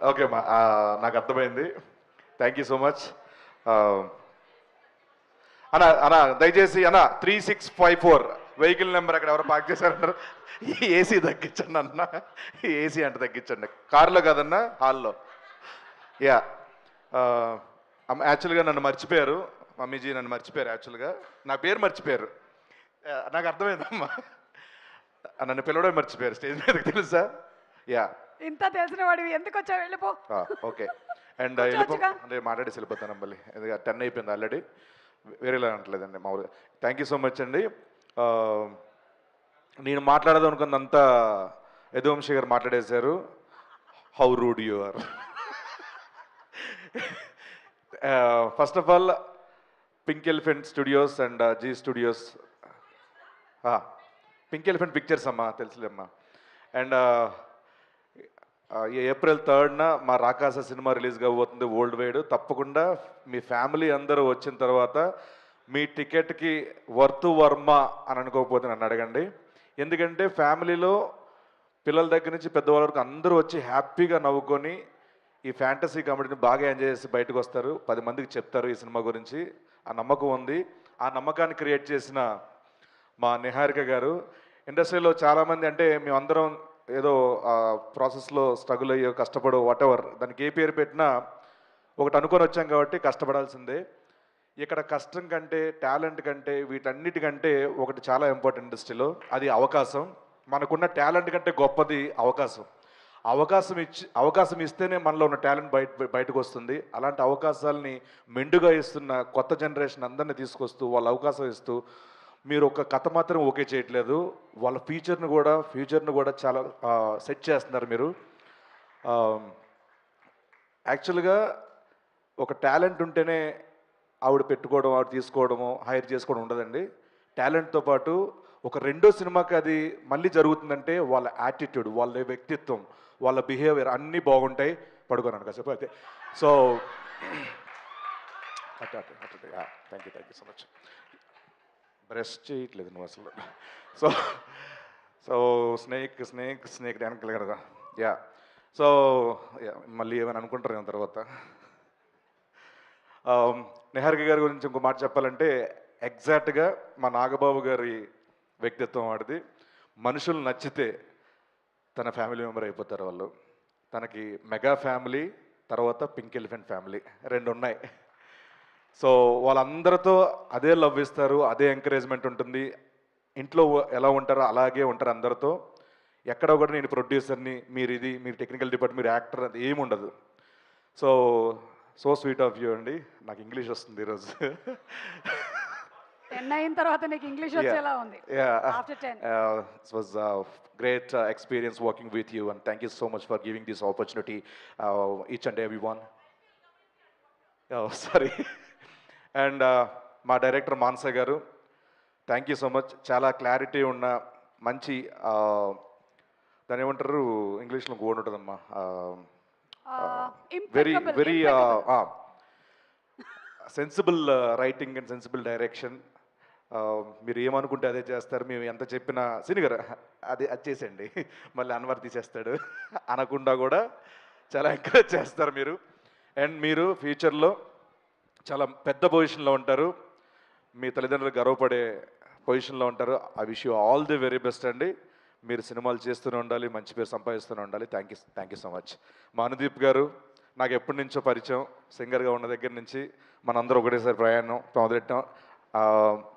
Okay అమ్మా, నాకు అర్థమైంది. Thank you so much. అన్న అన్న దయచేసి అన్న 3654 వెహికల్ నెంబర్ అక్కడ ఎవరు పార్క్ చేశారంటారు. ఏసీ తగ్గించండి అన్న, ఏసీ అంటే తగ్గించండి. కారులో కాదన్నా, హాల్లో. యా, యాక్చువల్గా నన్ను మర్చిపోయారు, మమ్మీజీ నన్ను మర్చిపోయారు. యాక్చువల్గా నా పేరు మర్చిపోయారు. నాకు అర్థమైందమ్మా, నన్ను పిలవడం మర్చిపోయారు స్టేజ్ మీదకి, తెలుసా? యా, ఇంత తెలిసిన వాడివి ఎందుకు వచ్చావు? వెళ్ళిపో. ఓకే. అండ్ వెళ్ళిపో అంటే మాట్లాడేసి వెళ్ళిపోతాను మళ్ళీ, ఎందుకంటే 10 అయిపోయింది ఆల్రెడీ. వేరేలా అంటలేదండి మామూలుగా. థ్యాంక్ యూ సో మచ్ అండి. నేను మాట్లాడదాం అనుకున్నంతా యదువంశీ గారు మాట్లాడేశారు. How rude you are. First of all Pink Elephant Studios and Zee Studios, Pink elephant Pictures అమ్మా, తెలుసులేమ్మా. అండ్ ఏప్రిల్ 3న మా రాకాస సినిమా రిలీజ్ కాబోతుంది వరల్డ్ వైడ్. తప్పకుండా మీ ఫ్యామిలీ అందరూ వచ్చిన తర్వాత మీ టికెట్కి వర్త్ వర్మ అని అనుకోకపోతే నన్ను అడగండి. ఎందుకంటే ఫ్యామిలీలో పిల్లల దగ్గర నుంచి పెద్దవాళ్ళ వరకు అందరూ వచ్చి హ్యాపీగా నవ్వుకొని ఈ ఫ్యాంటసీ కామెడీని బాగా ఎంజాయ్ చేసి బయటకు వస్తారు, 10 మందికి చెప్తారు ఈ సినిమా గురించి. ఆ నమ్మకం ఉంది. ఆ నమ్మకాన్ని క్రియేట్ చేసిన మా నిహారిక గారు. ఇండస్ట్రీలో చాలామంది అంటే మేమందరం ఏదో ప్రాసెస్లో స్ట్రగుల్ అయ్యో కష్టపడో వాటెవర్, దానికి ఏ పేరు పెట్టినా ఒకటి అనుకొని వచ్చాం కాబట్టి కష్టపడాల్సిందే. ఇక్కడ కష్టం కంటే, టాలెంట్ కంటే, వీటన్నిటికంటే ఒకటి చాలా ఇంపార్టెంట్ ఇండస్ట్రీలో, అది అవకాశం. మనకున్న టాలెంట్ కంటే గొప్పది అవకాశం. అవకాశం ఇస్తేనే మనలో ఉన్న టాలెంట్ బయటకు వస్తుంది. అలాంటి అవకాశాలని మెండుగా ఇస్తున్న కొత్త జనరేషన్ అందరినీ తీసుకొస్తూ వాళ్ళ అవకాశం ఇస్తూ, మీరు ఒక కథ మాత్రం ఓకే చేయట్లేదు, వాళ్ళ ఫ్యూచర్ను కూడా చాలా సెట్ చేస్తున్నారు మీరు. యాక్చువల్గా ఒక టాలెంట్ ఉంటేనే ఆవిడ పెట్టుకోవడం, ఆవిడ తీసుకోవడము, హైర్ చేసుకోవడం ఉండదండి. టాలెంట్తో పాటు ఒక రెండో సినిమాకి అది మళ్ళీ జరుగుతుందంటే వాళ్ళ యాటిట్యూడ్, వాళ్ళ వ్యక్తిత్వం, వాళ్ళ బిహేవియర్ అన్నీ బాగుంటాయి. పడుకోనాను కాసేపు అయితే. So thank you so much. Breast చేయట్లేదు నువ్వు అసలు. సో సో స్నేక్ వెనకాల కదా. యా, సో మళ్ళీ ఏమైనా అనుకుంటారు తర్వాత. నిహారిక గారి గురించి ఇంకో మాట చెప్పాలంటే, ఎగ్జాక్ట్గా మా నాగబాబు గారి వ్యక్తిత్వం వాడిది. మనుషులు నచ్చితే తన ఫ్యామిలీ మెంబర్ అయిపోతారు వాళ్ళు. తనకి మెగా ఫ్యామిలీ, తర్వాత పింక్ ఎలిఫెంట్ ఫ్యామిలీ, 2 ఉన్నాయి. సో వాళ్ళందరితో అదే లవ్ ఇస్తారు, అదే ఎంకరేజ్మెంట్ ఉంటుంది. ఇంట్లో ఎలా ఉంటారో అలాగే ఉంటారు అందరితో. ఎక్కడ కూడా నేను ప్రొడ్యూసర్ని, మీరు టెక్నికల్ డిపార్ట్మెంట్, మీరు యాక్టర్, అది ఏమి ఉండదు. సో స్వీట్ ఆఫ్ యూ అండి. నాకు ఇంగ్లీష్ వస్తుంది ఈరోజు. 10 అయిన తర్వాత నీకు ఇంగ్లీష్ వచ్చేలా ఉంది. After 10 it was a great experience working with you, and thank you so much for giving this opportunity, each and everyone. Sorry. And మా డైరెక్టర్ మానస గారు, థ్యాంక్ యూ సో మచ్. చాలా క్లారిటీ ఉన్న మంచి, దాని ఏమంటారు ఇంగ్లీష్లో గోడ్ ఉంటుందమ్మా, very sensible writing and sensible direction. మీరు ఏమనుకుంటే అదే చేస్తారు. మేము ఎంత చెప్పినా సిని గారు అది చేసేయండి, మళ్ళీ అన్వర్ తీసేస్తాడు అనకుండా కూడా చాలా ఎంకరేజ్ చేస్తారు మీరు. అండ్ మీరు ఫ్యూచర్లో చాలా పెద్ద పొజిషన్లో ఉంటారు, మీ తల్లిదండ్రులు గర్వపడే పొజిషన్లో ఉంటారు. I wish you all the very best అండి. మీరు సినిమాలు చేస్తూనే ఉండాలి, మంచి పేరు సంపాదిస్తూనే ఉండాలి. Thank you so much. మా అనుదీప్ గారు నాకు ఎప్పటి నుంచో పరిచయం, సింగర్గా ఉన్న దగ్గర నుంచి మనందరూ ఒకటేసారి ప్రయాణం మొదలెట్టాం.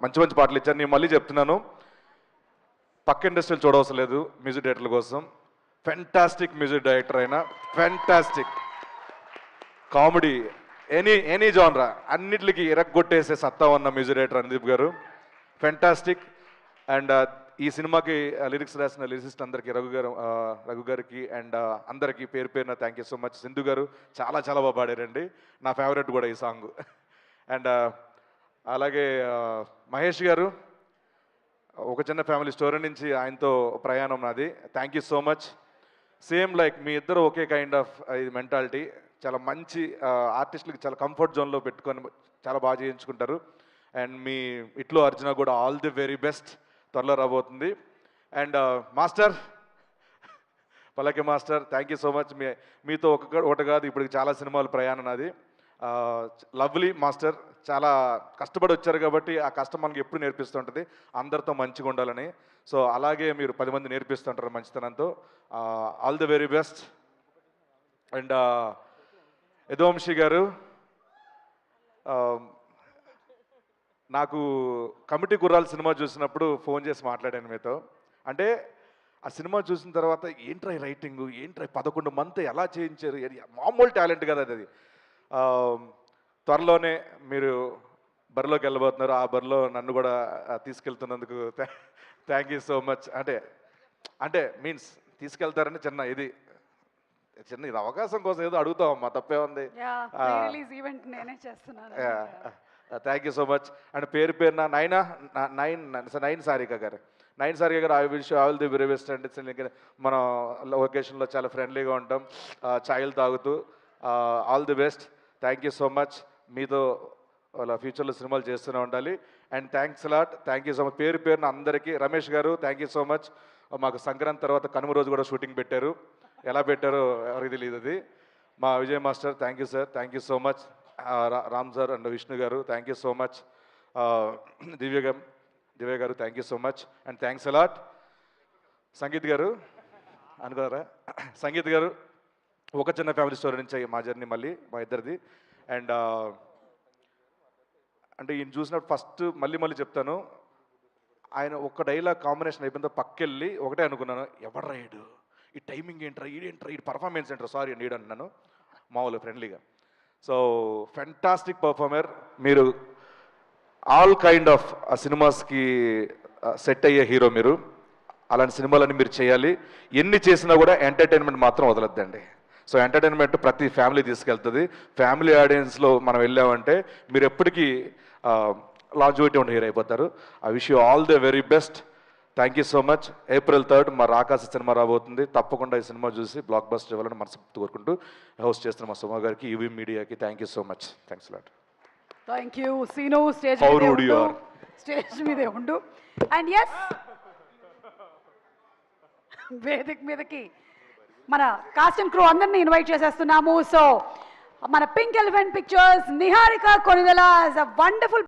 మంచి మంచి పాటలు ఇచ్చారు. నేను మళ్ళీ చెప్తున్నాను, పక్క ఇండస్ట్రీలు చూడవలసిన లేదు మ్యూజిక్ డైరెక్టర్ల కోసం. ఫెంటాస్టిక్ మ్యూజిక్ డైరెక్టర్ అయినా, ఫెంటాస్టిక్ కామెడీ, ఎనీ జానరా అన్నిటికి ఇరగ్గొట్టేసే సత్తా ఉన్న మ్యూజిక్ డైరెక్టర్ అనుదీప్ గారు, ఫెంటాస్టిక్. అండ్ ఈ సినిమాకి లిరిక్స్ రాసిన లిరిసిస్ట్ అందరికీ, రఘు గారికి అండ్ అందరికీ పేరు పేరున thank you so much. Sindhu గారు చాలా చాలా బాగా పాడారండి, నా ఫేవరెట్ కూడా ఈ సాంగ్. అండ్ అలాగే మహేష్ గారు, ఒక చిన్న ఫ్యామిలీ స్టోరీ నుంచి ఆయనతో ప్రయాణం నాది. Thank you so much. Same like మీ ఇద్దరు ఒకే కైండ్ ఆఫ్ ఇది మెంటాలిటీ. చాలా మంచి ఆర్టిస్టులకి చాలా కంఫర్ట్ జోన్లో పెట్టుకొని చాలా బాగా చేయించుకుంటారు. అండ్ మీ ఇట్లో అర్జున కూడా ఆల్ ది వెరీ బెస్ట్, త్వరలో రాబోతుంది. అండ్ మాస్టర్ పల్లకి master thank you so much. మీతో ఒకటి కాదు ఇప్పుడు చాలా సినిమాలు ప్రయాణం నాది. లవ్లీ మాస్టర్ చాలా కష్టపడి వచ్చారు కాబట్టి ఆ కష్టం మనకి ఎప్పుడు నేర్పిస్తుంటుంది అందరితో మంచిగా ఉండాలని. సో అలాగే మీరు 10 మంది నేర్పిస్తుంటారు మంచితనంతో. All the very best. And Yaduvamshi garu, నాకు కమిటీ గుర్రాల సినిమా చూసినప్పుడు ఫోన్ చేసి మాట్లాడాను మీతో. అంటే ఆ సినిమా చూసిన తర్వాత ఏంట్రా రైటింగ్, ఏంట్రా 11 మంత్ ఎలా చేయించారు, మామూలు టాలెంట్ కదా అది. త్వరలోనే మీరు బరిలోకి వెళ్ళబోతున్నారు. ఆ బరిలో నన్ను కూడా తీసుకెళ్తున్నందుకు థ్యాంక్ యూ సో మచ్. అంటే మీన్స్ తీసుకెళ్తారని చిన్న ఇది అవకాశం కోసం ఏదో అడుగుతామమ్మా, తప్పే ఉంది. ఈవెంట్ నేనే చేస్తున్నాను. Thank you so much. And పేరున నైన్ సారిక గారు, I wish all the very best. And మనం లొకేషన్లో చాలా ఫ్రెండ్లీగా ఉంటాం, ఛాయలు తాగుతూ. All the best. Thank you so much. మీతో ఫ్యూచర్లో సినిమాలు చేస్తూనే ఉండాలి. And thanks lot. Thank you so much. పేరున అందరికీ. రమేష్ గారు థ్యాంక్ యూ సో మచ్. మాకు సంక్రాంతి తర్వాత కనుమ రోజు కూడా షూటింగ్ పెట్టారు. ఎలా పెట్టారో ఎవరికి తెలియదు అది. మా Vijay master thank you sir, thank you so much. Ram sir and Vishnu గారు థ్యాంక్ యూ సో మచ్. దివ్య గారు thank you so much. And thanks a lot. Sangeet గారు అనుకున్నారా, సంగీత్ గారు ఒక చిన్న ఫ్యామిలీ స్టోరీ నుంచి మా జర్నీ మళ్ళీ మా ఇద్దరిది. అండ్ అంటే ఈయన చూసినప్పుడు ఫస్ట్ మళ్ళీ చెప్తాను, ఆయన ఒక్క డైలాగ్ కాంబినేషన్ అయిపోయిందో పక్కెళ్ళి ఒకటే అనుకున్నాను, ఎవరు రాయడు ఈ టైమింగ్ ఏంట్రా, ఈ పర్ఫార్మెన్స్ ఏంట్రా, సారీ అండి ఈడు అన్నాను మామూలు ఫ్రెండ్లీగా. So fantastic performer. మీరు ఆల్ కైండ్ ఆఫ్ సినిమాస్కి సెట్ అయ్యే హీరో మీరు. అలాంటి సినిమాలన్నీ మీరు చేయాలి. ఎన్ని చేసినా కూడా ఎంటర్టైన్మెంట్ మాత్రం వదలొద్దండి. సో ఎంటర్టైన్మెంట్ ప్రతి ఫ్యామిలీ తీసుకెళ్తుంది. ఫ్యామిలీ ఆడియన్స్లో మనం వెళ్ళామంటే మీరు ఎప్పటికీ లాంజివిటీ ఉన్న హీరో అయిపోతారు. I wish you all the very best. Thank you so much. April 3 మా రాకాసి సినిమా రాబోతుంది. తప్పకుండా ఈ సినిమా చూసి బ్లాక్ బస్టర్ ఇవ్వాలని మనస్ఫూర్తి కోరుకుంటూ హోస్ట్ చేస్తున్న మా సుమా గారికి, యూవీ మీడియాకి thank you so much. Thanks lot. Thank you Seenu. Stage మీదే ఉండు. అండ్ ఎస్, వేదిక మీదకి మన కాస్ట్ అండ్ క్రూ అందరినీ ఇన్వైట్ చేసేస్తున్నాము. సో మన pink elephant pictures Niharika Konidela, wonderful